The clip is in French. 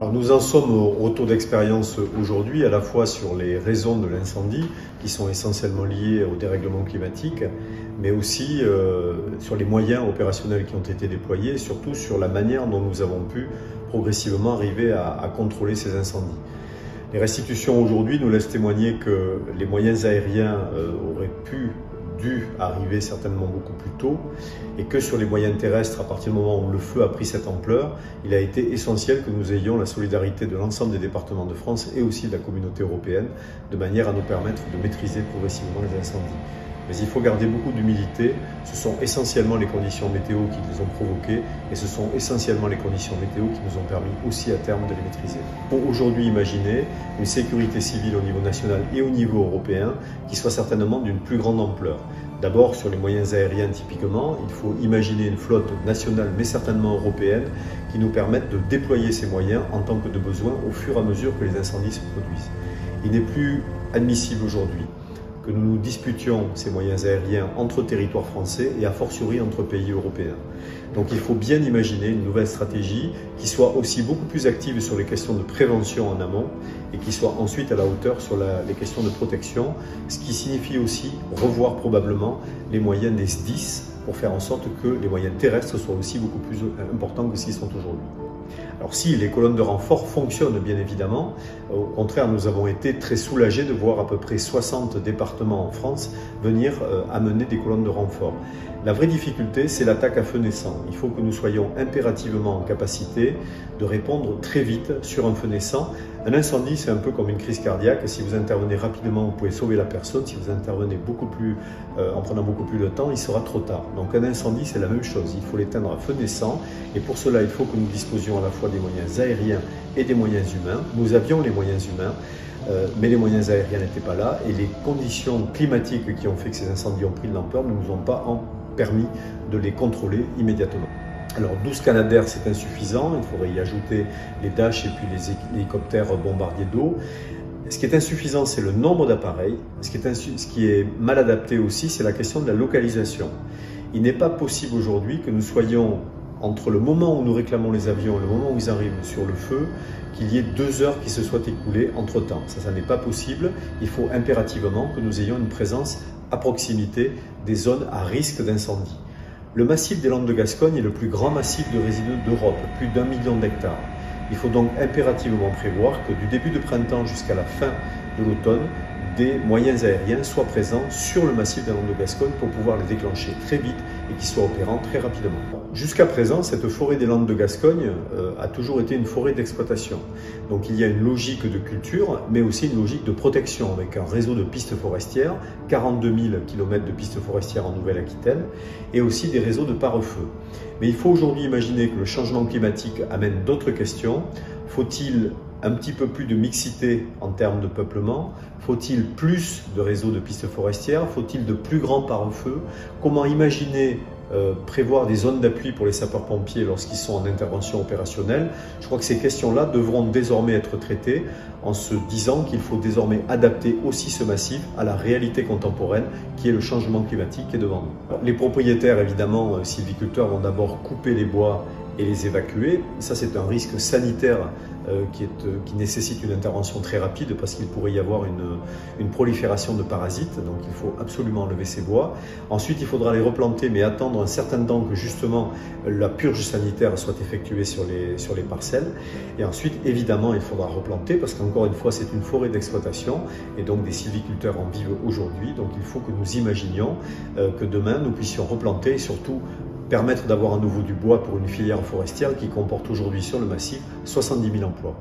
Alors nous en sommes au retour d'expérience aujourd'hui, à la fois sur les raisons de l'incendie, qui sont essentiellement liées au dérèglement climatique, mais aussi sur les moyens opérationnels qui ont été déployés, et surtout sur la manière dont nous avons pu progressivement arriver à contrôler ces incendies. Les restitutions aujourd'hui nous laissent témoigner que les moyens aériens auraient dû arriver certainement beaucoup plus tôt, et que sur les moyens terrestres, à partir du moment où le feu a pris cette ampleur, il a été essentiel que nous ayons la solidarité de l'ensemble des départements de France et aussi de la communauté européenne, de manière à nous permettre de maîtriser progressivement les incendies. Mais il faut garder beaucoup d'humilité, ce sont essentiellement les conditions météo qui les ont provoquées et ce sont essentiellement les conditions météo qui nous ont permis aussi à terme de les maîtriser. Il faut aujourd'hui imaginer une sécurité civile au niveau national et au niveau européen qui soit certainement d'une plus grande ampleur. D'abord sur les moyens aériens typiquement, il faut imaginer une flotte nationale mais certainement européenne qui nous permette de déployer ces moyens en tant que de besoin au fur et à mesure que les incendies se produisent. Il n'est plus admissible aujourd'hui que nous nous disputions ces moyens aériens entre territoires français et a fortiori entre pays européens. Donc il faut bien imaginer une nouvelle stratégie qui soit aussi beaucoup plus active sur les questions de prévention en amont et qui soit ensuite à la hauteur sur les questions de protection, ce qui signifie aussi revoir probablement les moyens des SDIS pour faire en sorte que les moyens terrestres soient aussi beaucoup plus importants que ce qu'ils sont aujourd'hui. Alors si les colonnes de renfort fonctionnent bien évidemment, au contraire nous avons été très soulagés de voir à peu près 60 départements en France venir amener des colonnes de renfort. La vraie difficulté c'est l'attaque à feu naissant. Il faut que nous soyons impérativement en capacité de répondre très vite sur un feu naissant. Un incendie c'est un peu comme une crise cardiaque, si vous intervenez rapidement vous pouvez sauver la personne, si vous intervenez en prenant beaucoup plus de temps il sera trop tard. Donc un incendie c'est la même chose, il faut l'éteindre à feu naissant et pour cela il faut que nous disposions à la fois des moyens aériens et des moyens humains. Nous avions les moyens humains, mais les moyens aériens n'étaient pas là et les conditions climatiques qui ont fait que ces incendies ont pris de l'ampleur ne nous ont pas permis de les contrôler immédiatement. Alors 12 Canadair c'est insuffisant, il faudrait y ajouter les Dash et puis les hélicoptères bombardiers d'eau. Ce qui est insuffisant c'est le nombre d'appareils, ce qui est mal adapté aussi c'est la question de la localisation. Il n'est pas possible aujourd'hui que nous soyons entre le moment où nous réclamons les avions et le moment où ils arrivent sur le feu, qu'il y ait 2 heures qui se soient écoulées entre temps. Ça n'est pas possible. Il faut impérativement que nous ayons une présence à proximité des zones à risque d'incendie. Le massif des Landes de Gascogne est le plus grand massif de résidus d'Europe, plus d'1 million d'hectares. Il faut donc impérativement prévoir que du début de printemps jusqu'à la fin de l'automne, des moyens aériens soient présents sur le massif des Landes de Gascogne pour pouvoir les déclencher très vite et qu'ils soient opérants très rapidement. Jusqu'à présent, cette forêt des Landes de Gascogne a toujours été une forêt d'exploitation. Donc il y a une logique de culture, mais aussi une logique de protection avec un réseau de pistes forestières, 42 000 km de pistes forestières en Nouvelle-Aquitaine, et aussi des réseaux de pare-feu. Mais il faut aujourd'hui imaginer que le changement climatique amène d'autres questions. Faut-il un petit peu plus de mixité en termes de peuplement? Faut-il plus de réseaux de pistes forestières? Faut-il de plus grands pare-feu? Comment imaginer prévoir des zones d'appui pour les sapeurs-pompiers lorsqu'ils sont en intervention opérationnelle? Je crois que ces questions-là devront désormais être traitées en se disant qu'il faut désormais adapter aussi ce massif à la réalité contemporaine qui est le changement climatique qui est devant nous. Les propriétaires, évidemment, sylviculteurs, vont d'abord couper les bois et les évacuer. Ça, c'est un risque sanitaire qui nécessite une intervention très rapide parce qu'il pourrait y avoir une prolifération de parasites. Donc, il faut absolument enlever ces bois. Ensuite, il faudra les replanter, mais attendre un certain temps que justement la purge sanitaire soit effectuée sur les parcelles. Et ensuite, évidemment, il faudra replanter parce qu'encore une fois, c'est une forêt d'exploitation et donc des sylviculteurs en vivent aujourd'hui. Donc, il faut que nous imaginions que demain, nous puissions replanter et surtout permettre d'avoir à nouveau du bois pour une filière forestière qui comporte aujourd'hui sur le massif 70 000 emplois.